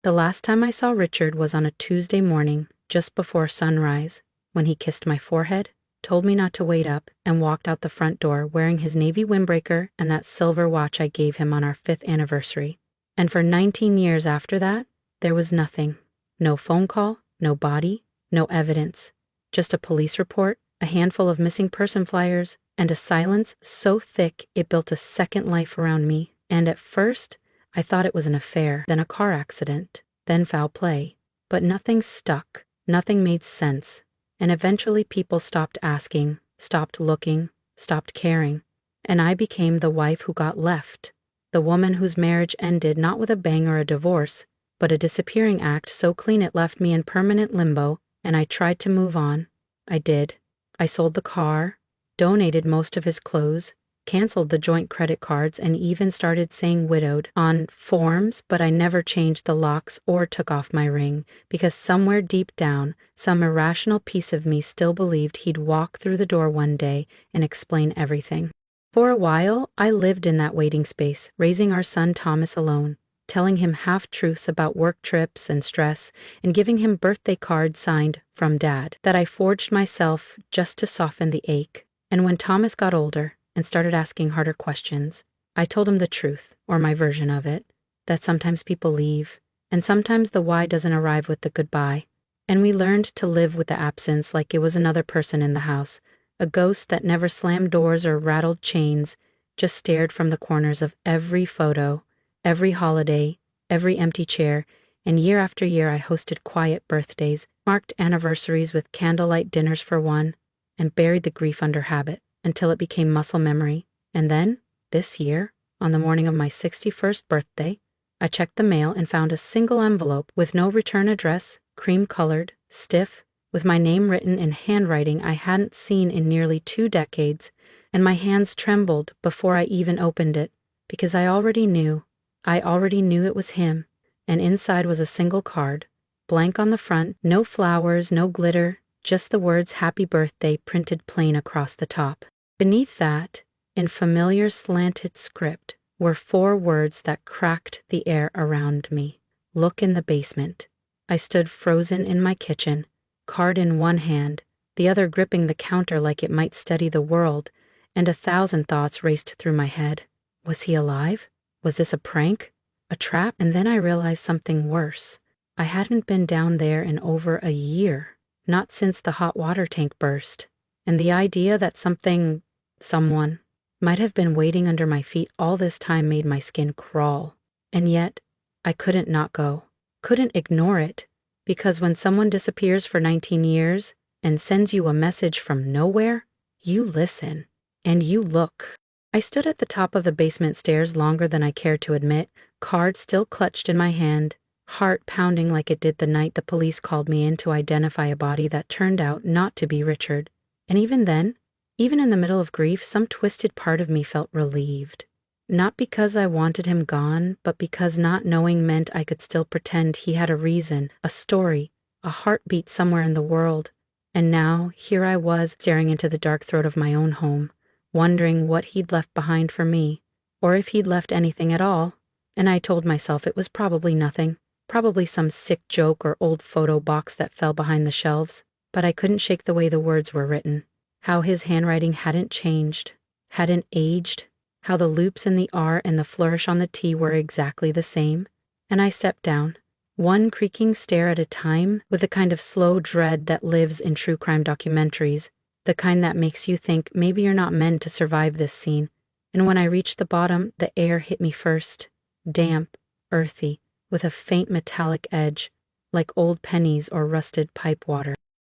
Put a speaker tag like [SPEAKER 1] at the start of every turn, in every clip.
[SPEAKER 1] The last time I saw Richard was on a Tuesday morning, just before sunrise, when he kissed my forehead, told me not to wait up, and walked out the front door wearing his navy windbreaker and that silver watch I gave him on our 5th anniversary. And for 19 years after that, there was nothing. No phone call, no body, no evidence. Just a police report, a handful of missing person flyers, and a silence so thick it built a second life around me. And at first, I thought it was an affair, then a car accident, then foul play. But nothing stuck, nothing made sense. And eventually people stopped asking, stopped looking, stopped caring. And I became the wife who got left. The woman whose marriage ended not with a bang or a divorce, but a disappearing act so clean it left me in permanent limbo, and I tried to move on. I did. I sold the car, donated most of his clothes, canceled the joint credit cards, and even started saying widowed on forms, but I never changed the locks or took off my ring, because somewhere deep down, some irrational piece of me still believed he'd walk through the door one day and explain everything. For a while, I lived in that waiting space, raising our son Thomas alone, telling him half-truths about work trips and stress, and giving him birthday cards signed "From Dad" that I forged myself just to soften the ache. And when Thomas got older and started asking harder questions, I told him the truth, or my version of it, that sometimes people leave, and sometimes the why doesn't arrive with the goodbye. And we learned to live with the absence like it was another person in the house, a ghost that never slammed doors or rattled chains, just stared from the corners of every photo, every holiday, every empty chair, and year after year I hosted quiet birthdays, marked anniversaries with candlelight dinners for one, and buried the grief under habit until it became muscle memory. And then, this year, on the morning of my 61st birthday, I checked the mail and found a single envelope with no return address, cream-colored, stiff, with my name written in handwriting I hadn't seen in nearly 2 decades, and my hands trembled before I even opened it, because I already knew it was him, and inside was a single card, blank on the front, no flowers, no glitter, just the words "Happy Birthday" printed plain across the top. Beneath that, in familiar slanted script, were 4 words that cracked the air around me. Look in the basement. I stood frozen in my kitchen, card in one hand, the other gripping the counter like it might steady the world, and 1,000 thoughts raced through my head. Was he alive? Was this a prank? A trap? And then I realized something worse. I hadn't been down there in over a year, not since the hot water tank burst, and the idea that someone, might have been waiting under my feet all this time made my skin crawl. And yet, I couldn't not go, couldn't ignore it, because when someone disappears for 19 years and sends you a message from nowhere, you listen, and you look. I stood at the top of the basement stairs longer than I cared to admit, card still clutched in my hand, heart pounding like it did the night the police called me in to identify a body that turned out not to be Richard. And even then, even in the middle of grief, some twisted part of me felt relieved. Not because I wanted him gone, but because not knowing meant I could still pretend he had a reason, a story, a heartbeat somewhere in the world. And now, here I was, staring into the dark throat of my own home, wondering what he'd left behind for me, or if he'd left anything at all. And I told myself it was probably nothing, probably some sick joke or old photo box that fell behind the shelves. But I couldn't shake the way the words were written, how his handwriting hadn't changed, hadn't aged, how the loops in the R and the flourish on the T were exactly the same. And I stepped down, one creaking stair at a time, with the kind of slow dread that lives in true crime documentaries, the kind that makes you think maybe you're not meant to survive this scene. And when I reached the bottom, the air hit me first, damp, earthy, with a faint metallic edge, like old pennies or rusted pipe water.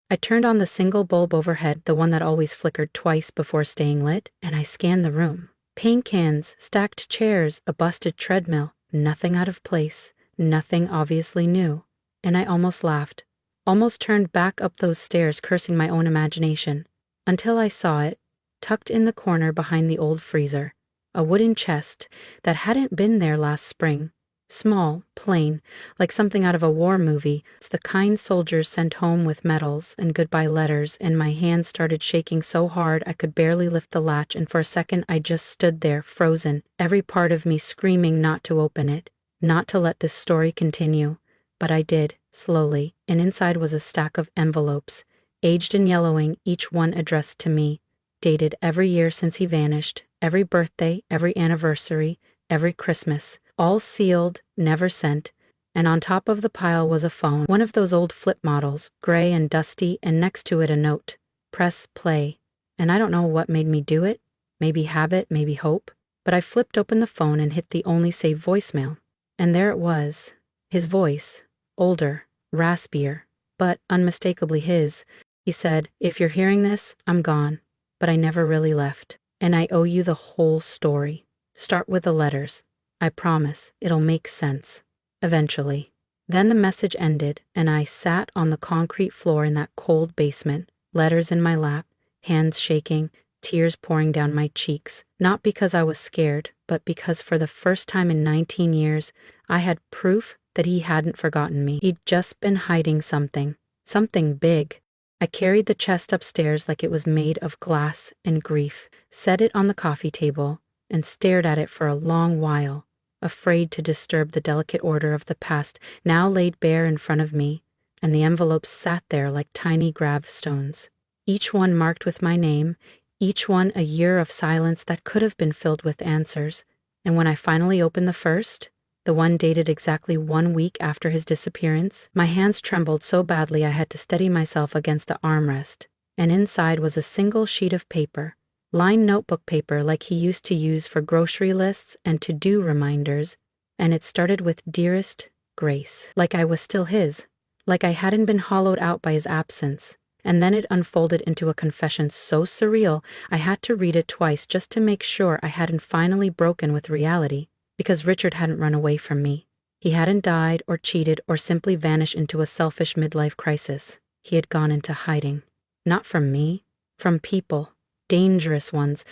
[SPEAKER 1] I turned on the single bulb overhead, the one that always flickered twice before staying lit, and I scanned the room. Paint cans, stacked chairs, a busted treadmill, nothing out of place, nothing obviously new. And I almost laughed, almost turned back up those stairs, cursing my own imagination, until I saw it, tucked in the corner behind the old freezer, a wooden chest that hadn't been there last spring. Small, plain, like something out of a war movie. It's the kind soldiers sent home with medals and goodbye letters, and my hands started shaking so hard I could barely lift the latch, and for a second I just stood there, frozen, every part of me screaming not to open it, not to let this story continue, But I did, slowly, and inside was a stack of envelopes, aged and yellowing, each one addressed to me, dated every year since he vanished, every birthday, every anniversary, every Christmas, all sealed, never sent, and on top of the pile was a phone, one of those old flip models, gray and dusty, and next to it a note, "Press play." And I don't know what made me do it, maybe habit, maybe hope, but I flipped open the phone and hit the only saved voicemail. And there it was, his voice, older, raspier, but unmistakably his. He said, "If you're hearing this, I'm gone, but I never really left, and I owe you the whole story. Start with the letters. I promise it'll make sense. Eventually." Then the message ended, and I sat on the concrete floor in that cold basement, letters in my lap, hands shaking, tears pouring down my cheeks, not because I was scared, but because for the first time in 19 years, I had proof that he hadn't forgotten me. He'd just been hiding something big. I carried the chest upstairs like it was made of glass and grief, set it on the coffee table, and stared at it for a long while, afraid to disturb the delicate order of the past now laid bare in front of me, and the envelopes sat there like tiny gravestones, each one marked with my name, each one a year of silence that could have been filled with answers. And when I finally opened the first, the one dated exactly 1 week after his disappearance, my hands trembled so badly I had to steady myself against the armrest, and inside was a single sheet of paper, lined notebook paper like he used to use for grocery lists and to-do reminders, and it started with "Dearest Grace," like I was still his, like I hadn't been hollowed out by his absence. And then it unfolded into a confession so surreal I had to read it twice just to make sure I hadn't finally broken with reality, because Richard hadn't run away from me. He hadn't died or cheated or simply vanished into a selfish midlife crisis. He had gone into hiding. Not from me, from people. Dangerous ones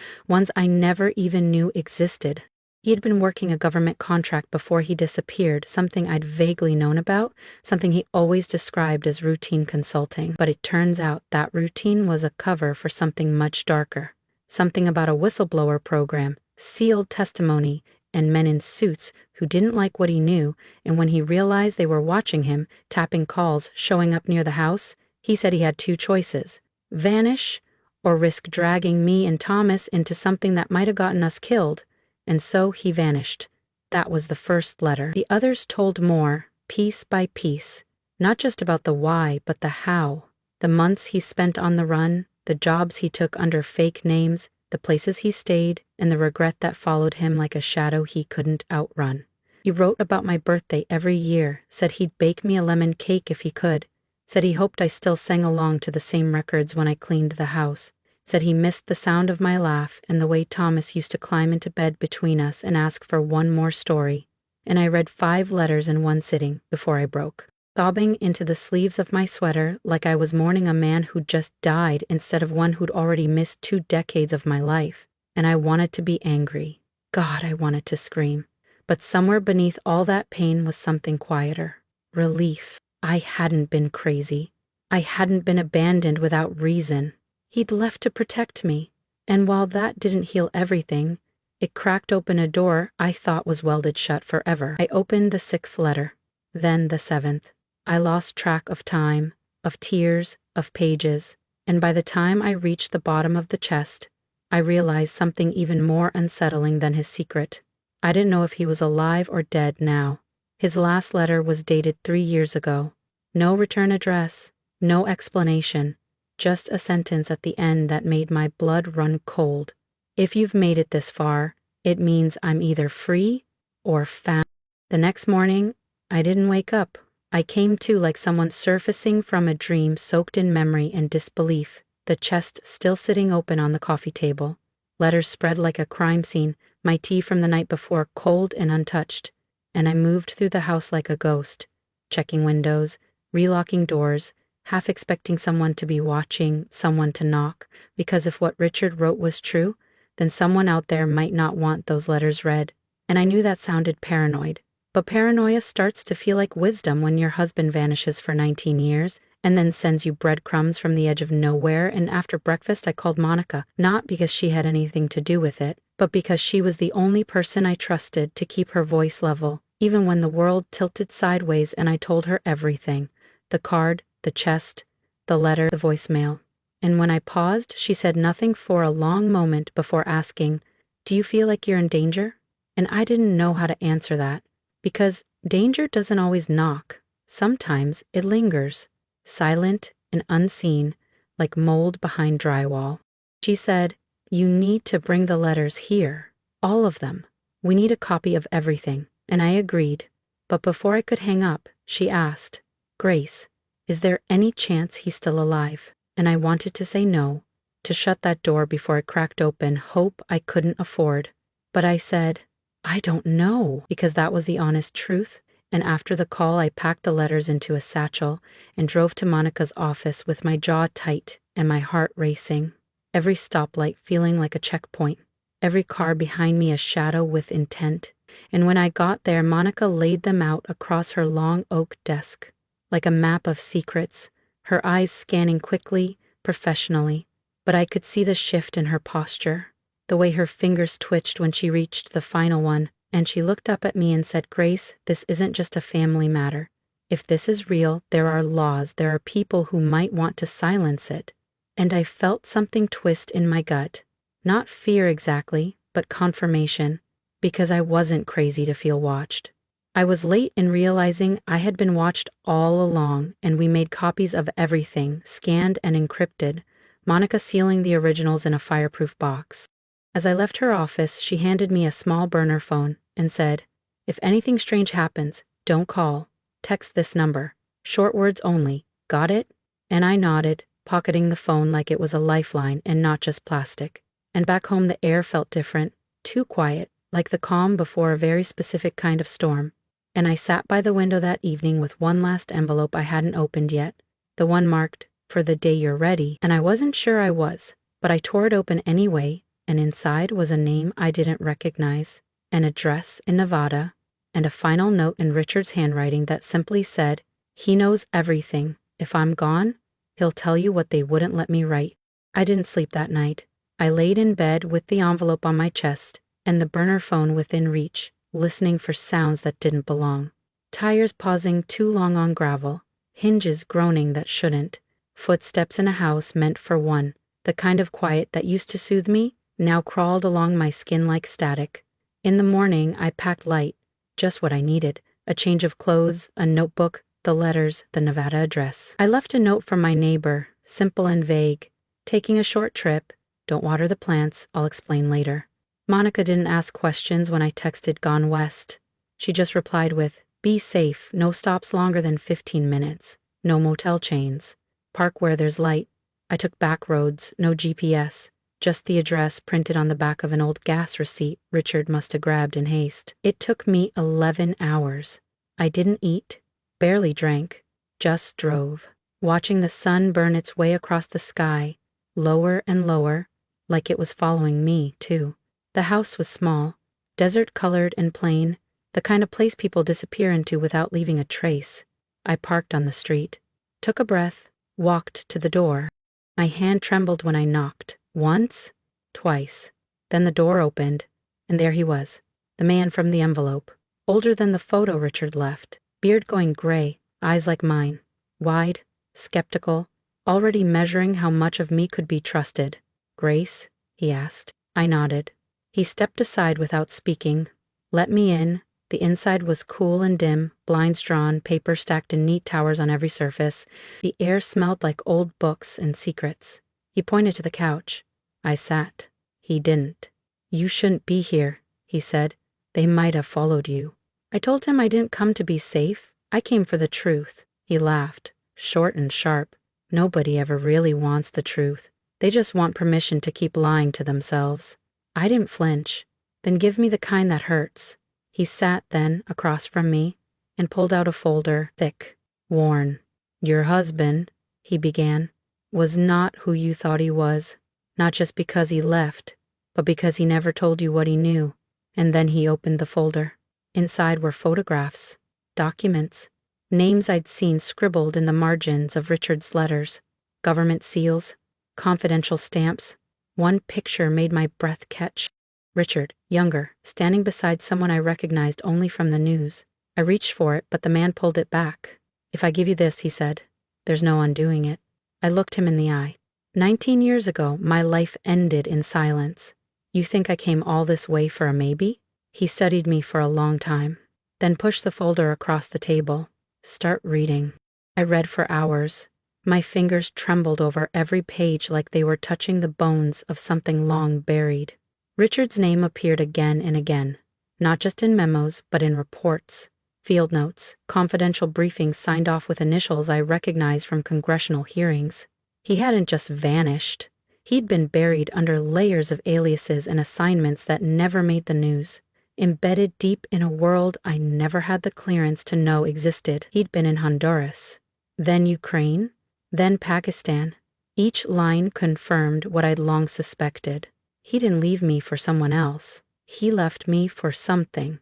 [SPEAKER 1] I never even knew existed. He had been working a government contract before he disappeared, something I'd vaguely known about, something he always described as routine consulting. But it turns out that routine was a cover for something much darker. Something about a whistleblower program, sealed testimony, and men in suits who didn't like what he knew, and when he realized they were watching him, tapping calls, showing up near the house, he said he had 2 choices: vanish, or risk dragging me and Thomas into something that might have gotten us killed. And so he vanished. That was the first letter. The others told more, piece by piece, not just about the why, but the how. The months he spent on the run, the jobs he took under fake names, the places he stayed, and the regret that followed him like a shadow he couldn't outrun. He wrote about my birthday every year, said he'd bake me a lemon cake if he could, said he hoped I still sang along to the same records when I cleaned the house, said he missed the sound of my laugh and the way Thomas used to climb into bed between us and ask for one more story. And I read 5 letters in one sitting before I broke, sobbing into the sleeves of my sweater like I was mourning a man who'd just died instead of one who'd already missed 2 decades of my life. And I wanted to be angry. God, I wanted to scream. But somewhere beneath all that pain was something quieter. Relief. I hadn't been crazy. I hadn't been abandoned without reason. He'd left to protect me, and while that didn't heal everything, it cracked open a door I thought was welded shut forever. I opened the 6th letter, then the 7th. I lost track of time, of tears, of pages, and by the time I reached the bottom of the chest, I realized something even more unsettling than his secret. I didn't know if he was alive or dead now. His last letter was dated 3 years ago. No return address, no explanation. Just a sentence at the end that made my blood run cold. If you've made it this far, it means I'm either free or found. The next morning, I didn't wake up. I came to like someone surfacing from a dream soaked in memory and disbelief, the chest still sitting open on the coffee table. Letters spread like a crime scene, my tea from the night before cold and untouched. And I moved through the house like a ghost, checking windows, relocking doors, half expecting someone to be watching, someone to knock, because if what Richard wrote was true, then someone out there might not want those letters read. And I knew that sounded paranoid. But paranoia starts to feel like wisdom when your husband vanishes for 19 years and then sends you breadcrumbs from the edge of nowhere. And after breakfast, I called Monica, not because she had anything to do with it, but because she was the only person I trusted to keep her voice level even when the world tilted sideways and I told her everything: the card, the chest, the letter, the voicemail. And when I paused, she said nothing for a long moment before asking, "Do you feel like you're in danger?" And I didn't know how to answer that, because danger doesn't always knock. Sometimes it lingers, silent and unseen, like mold behind drywall. She said, "You need to bring the letters here. All of them. We need a copy of everything." And I agreed. But before I could hang up, she asked, "Grace, is there any chance he's still alive?" And I wanted to say no, to shut that door before it cracked open, hope I couldn't afford. But I said, "I don't know," because that was the honest truth. And after the call, I packed the letters into a satchel and drove to Monica's office with my jaw tight and my heart racing, every stoplight feeling like a checkpoint, every car behind me a shadow with intent. And when I got there, Monica laid them out across her long oak desk, like a map of secrets, her eyes scanning quickly, professionally. But I could see the shift in her posture, the way her fingers twitched when she reached the final one, and she looked up at me and said, "Grace, this isn't just a family matter. If this is real, there are laws, there are people who might want to silence it." And I felt something twist in my gut. Not fear exactly, but confirmation, because I wasn't crazy to feel watched. I was late in realizing I had been watched all along, and we made copies of everything, scanned and encrypted, Monica sealing the originals in a fireproof box. As I left her office, she handed me a small burner phone and said, "If anything strange happens, don't call. Text this number. Short words only. Got it?" And I nodded, pocketing the phone like it was a lifeline and not just plastic. And back home, the air felt different, too quiet, like the calm before a very specific kind of storm. And I sat by the window that evening with one last envelope I hadn't opened yet, the one marked, "For the day you're ready," and I wasn't sure I was, but I tore it open anyway, and inside was a name I didn't recognize, an address in Nevada, and a final note in Richard's handwriting that simply said, "He knows everything. If I'm gone, he'll tell you what they wouldn't let me write." I didn't sleep that night. I laid in bed with the envelope on my chest and the burner phone within reach, listening for sounds that didn't belong. Tires pausing too long on gravel, hinges groaning that shouldn't, footsteps in a house meant for one. The kind of quiet that used to soothe me now crawled along my skin like static. In the morning, I packed light, just what I needed: a change of clothes, a notebook, the letters, the Nevada address. I left a note from my neighbor, simple and vague: "Taking a short trip. Don't water the plants. I'll explain later." Monica didn't ask questions when I texted "Gone West." She just replied with, "Be safe. No stops longer than 15 minutes. No motel chains. Park where there's light." I took back roads, no GPS, just the address printed on the back of an old gas receipt Richard must have grabbed in haste. It took me 11 hours. I didn't eat, barely drank, just drove, watching the sun burn its way across the sky, lower and lower, like it was following me, too. The house was small, desert-colored and plain, the kind of place people disappear into without leaving a trace. I parked on the street, took a breath, walked to the door. My hand trembled when I knocked, once, twice. Then the door opened, and there he was, the man from the envelope, older than the photo Richard left, beard going gray, eyes like mine, wide, skeptical, already measuring how much of me could be trusted. "Grace?" he asked. I nodded. He stepped aside without speaking, let me in. The inside was cool and dim, blinds drawn, paper stacked in neat towers on every surface. The air smelled like old books and secrets. He pointed to the couch. I sat. He didn't. "You shouldn't be here," he said. "They might have followed you." I told him I didn't come to be safe. I came for the truth. He laughed, short and sharp. "Nobody ever really wants the truth. They just want permission to keep lying to themselves." I didn't flinch. "Then give me the kind that hurts." He sat then across from me and pulled out a folder, thick, worn. "Your husband," he began, "was not who you thought he was. Not just because he left, but because he never told you what he knew." And then he opened the folder. Inside were photographs, documents, names I'd seen scribbled in the margins of Richard's letters, government seals, confidential stamps. One picture made my breath catch. Richard, younger, standing beside someone I recognized only from the news. I reached for it, but the man pulled it back. "If I give you this," he said, "there's no undoing it." I looked him in the eye. 19 years ago, my life ended in silence. You think I came all this way for a maybe? He studied me for a long time, then pushed the folder across the table. "Start reading." I read for hours. My fingers trembled over every page like they were touching the bones of something long buried. Richard's name appeared again and again, not just in memos, but in reports, field notes, confidential briefings signed off with initials I recognized from congressional hearings. He hadn't just vanished. He'd been buried under layers of aliases and assignments that never made the news, embedded deep in a world I never had the clearance to know existed. He'd been in Honduras, then Ukraine, then Pakistan. Each line confirmed what I'd long suspected. He didn't leave me for someone else. He left me for something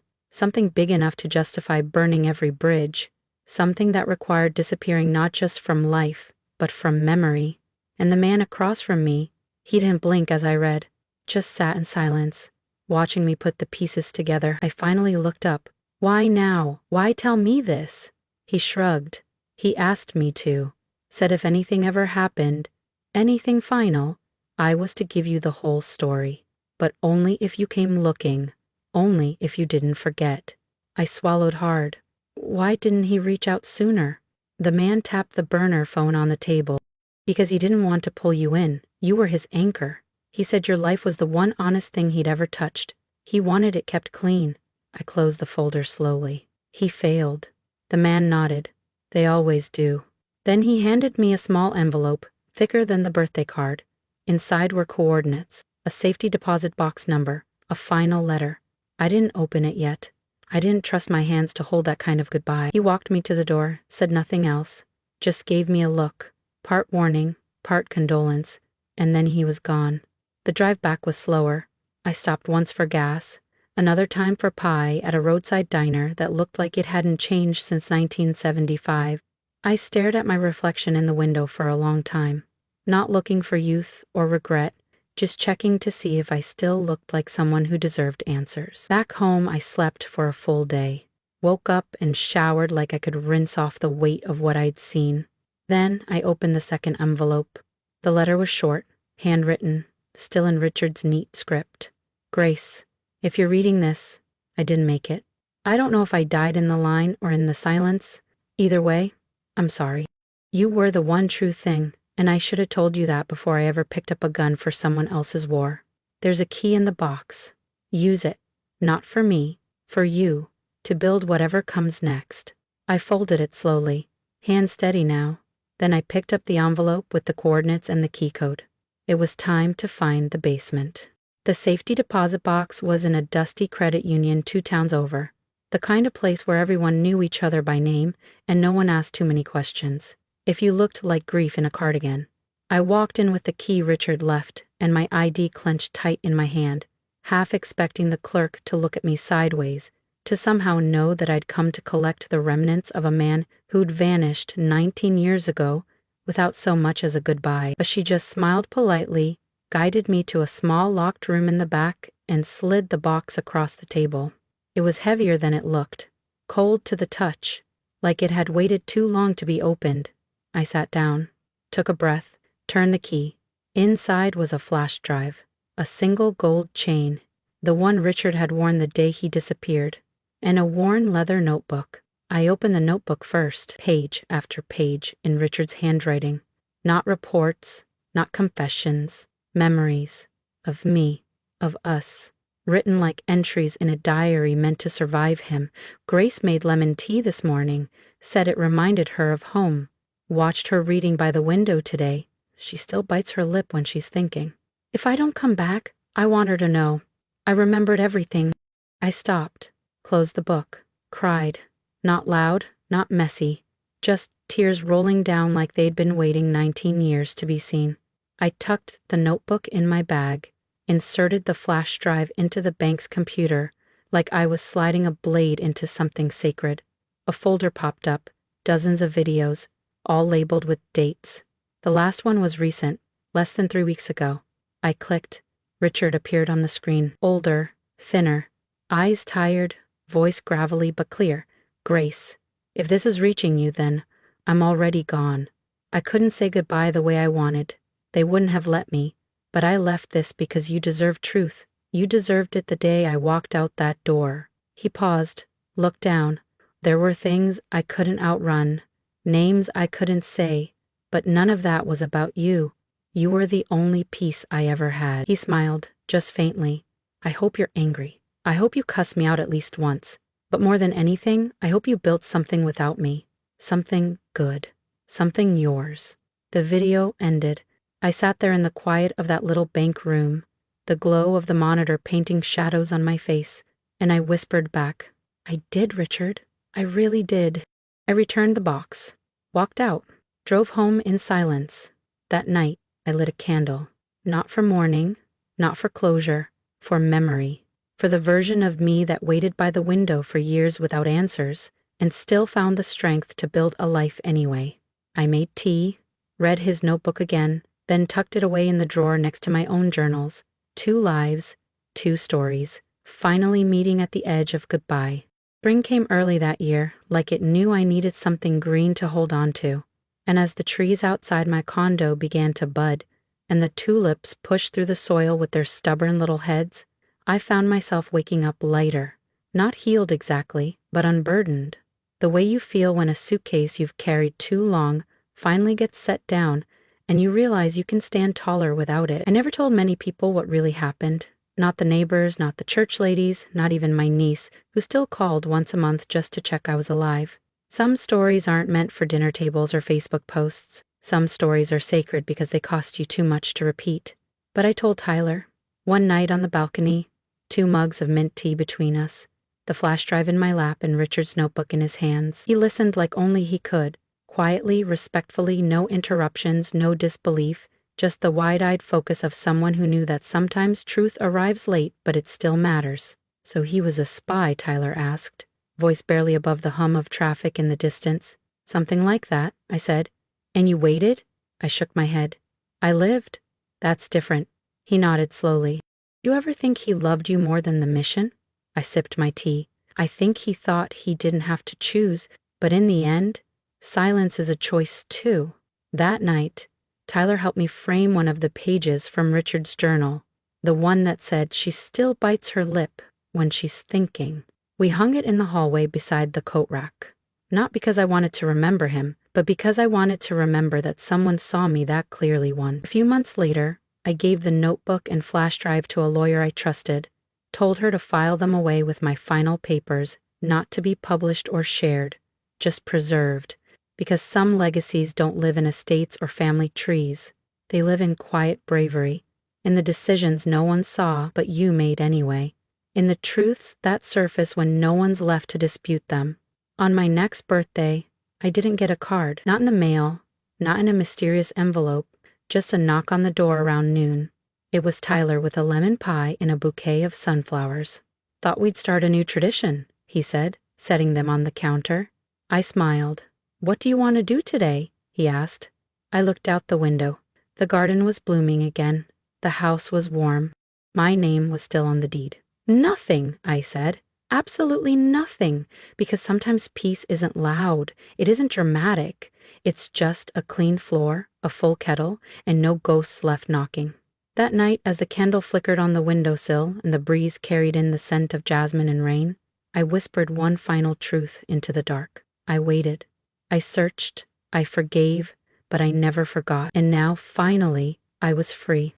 [SPEAKER 1] big enough to justify burning every bridge, something that required disappearing not just from life, but from memory. And the man across from me, he didn't blink as I read, just sat in silence, watching me put the pieces together. I finally looked up. "Why now? Why tell me this?" He shrugged. "He asked me to. Said if anything ever happened, anything final, I was to give you the whole story. But only if you came looking, only if you didn't forget." I swallowed hard. Why didn't he reach out sooner? The man tapped the burner phone on the table. "Because he didn't want to pull you in. You were his anchor. He said your life was the one honest thing he'd ever touched. He wanted it kept clean." I closed the folder slowly. "He failed." The man nodded. "They always do." Then he handed me a small envelope, thicker than the birthday card. Inside were coordinates, a safety deposit box number, a final letter. I didn't open it yet. I didn't trust my hands to hold that kind of goodbye. He walked me to the door, said nothing else, just gave me a look, part warning, part condolence, and then he was gone. The drive back was slower. I stopped once for gas, another time for pie at a roadside diner that looked like it hadn't changed since 1975. I stared at my reflection in the window for a long time, not looking for youth or regret, just checking to see if I still looked like someone who deserved answers. Back home, I slept for a full day, woke up and showered like I could rinse off the weight of what I'd seen. Then I opened the second envelope. The letter was short, handwritten, still in Richard's neat script. "Grace, if you're reading this, I didn't make it. I don't know if I died in the line or in the silence. Either way, I'm sorry. You were the one true thing, and I should have told you that before I ever picked up a gun for someone else's war. There's a key in the box. Use it, not for me, for you, to build whatever comes next." I folded it slowly, hand steady now. Then I picked up the envelope with the coordinates and the key code. It was time to find the basement. The safety deposit box was in a dusty credit union 2 towns over, the kind of place where everyone knew each other by name and no one asked too many questions. If you looked like grief in a cardigan. I walked in with the key Richard left and my ID clenched tight in my hand, half expecting the clerk to look at me sideways, to somehow know that I'd come to collect the remnants of a man who'd vanished 19 years ago without so much as a goodbye. But she just smiled politely, guided me to a small locked room in the back, and slid the box across the table. It was heavier than it looked, cold to the touch, like it had waited too long to be opened. I sat down, took a breath, turned the key. Inside was a flash drive, a single gold chain, the one Richard had worn the day he disappeared, and a worn leather notebook. I opened the notebook first, page after page in Richard's handwriting. Not reports, not confessions, memories of me, of us, written like entries in a diary meant to survive him. Grace made lemon tea this morning, said it reminded her of home. Watched her reading by the window today. She still bites her lip when she's thinking. If I don't come back, I want her to know. I remembered everything. I stopped, closed the book, cried. Not loud, not messy, just tears rolling down like they'd been waiting 19 years to be seen. I tucked the notebook in my bag, inserted the flash drive into the bank's computer like I was sliding a blade into something sacred. A folder popped up, dozens of videos, all labeled with dates. The last one was recent, less than 3 weeks ago. I clicked, Richard appeared on the screen, older, thinner, eyes tired, voice gravelly but clear. Grace, if this is reaching you, then I'm already gone. I couldn't say goodbye the way I wanted. They wouldn't have let me, but I left this because you deserve truth. You deserved it the day I walked out that door. He paused, looked down. There were things I couldn't outrun, names I couldn't say, but none of that was about you. You were the only peace I ever had. He smiled, just faintly. I hope you're angry. I hope you cuss me out at least once. But more than anything, I hope you built something without me. Something good. Something yours. The video ended. I sat there in the quiet of that little bank room, the glow of the monitor painting shadows on my face, and I whispered back, I did, Richard. I really did. I returned the box, walked out, drove home in silence. That night, I lit a candle. Not for mourning, not for closure, for memory. For the version of me that waited by the window for years without answers, and still found the strength to build a life anyway. I made tea, read his notebook again, then tucked it away in the drawer next to my own journals. 2 lives, 2 stories, finally meeting at the edge of goodbye. Spring came early that year, like it knew I needed something green to hold on to. And as the trees outside my condo began to bud, and the tulips pushed through the soil with their stubborn little heads, I found myself waking up lighter, not healed exactly, but unburdened. The way you feel when a suitcase you've carried too long finally gets set down and you realize you can stand taller without it. I never told many people what really happened. Not the neighbors, not the church ladies, not even my niece, who still called once a month just to check I was alive. Some stories aren't meant for dinner tables or Facebook posts. Some stories are sacred because they cost you too much to repeat. But I told Tyler, one night on the balcony, 2 mugs of mint tea between us, the flash drive in my lap and Richard's notebook in his hands. He listened like only he could, quietly, respectfully, no interruptions, no disbelief, just the wide-eyed focus of someone who knew that sometimes truth arrives late, but it still matters. So he was a spy, Tyler asked, voice barely above the hum of traffic in the distance. Something like that, I said. And you waited? I shook my head. I lived. That's different. He nodded slowly. You ever think he loved you more than the mission? I sipped my tea. I think he thought he didn't have to choose, but in the end, silence is a choice too. That night, Tyler helped me frame one of the pages from Richard's journal, the one that said she still bites her lip when she's thinking. We hung it in the hallway beside the coat rack. Not because I wanted to remember him, but because I wanted to remember that someone saw me that clearly one. A few months later, I gave the notebook and flash drive to a lawyer I trusted, told her to file them away with my final papers, not to be published or shared, just preserved, because some legacies don't live in estates or family trees. They live in quiet bravery, in the decisions no one saw but you made anyway, in the truths that surface when no one's left to dispute them. On my next birthday, I didn't get a card, not in the mail, not in a mysterious envelope, just a knock on the door around noon. It was Tyler with a lemon pie and a bouquet of sunflowers. Thought we'd start a new tradition, he said, setting them on the counter. I smiled. What do you want to do today? He asked. I looked out the window. The garden was blooming again. The house was warm. My name was still on the deed. Nothing, I said. Absolutely nothing, because sometimes peace isn't loud. It isn't dramatic. It's just a clean floor, a full kettle, and no ghosts left knocking. That night, as the candle flickered on the windowsill and the breeze carried in the scent of jasmine and rain, I whispered one final truth into the dark. I waited. I searched. I forgave, but I never forgot. And now, finally, I was free.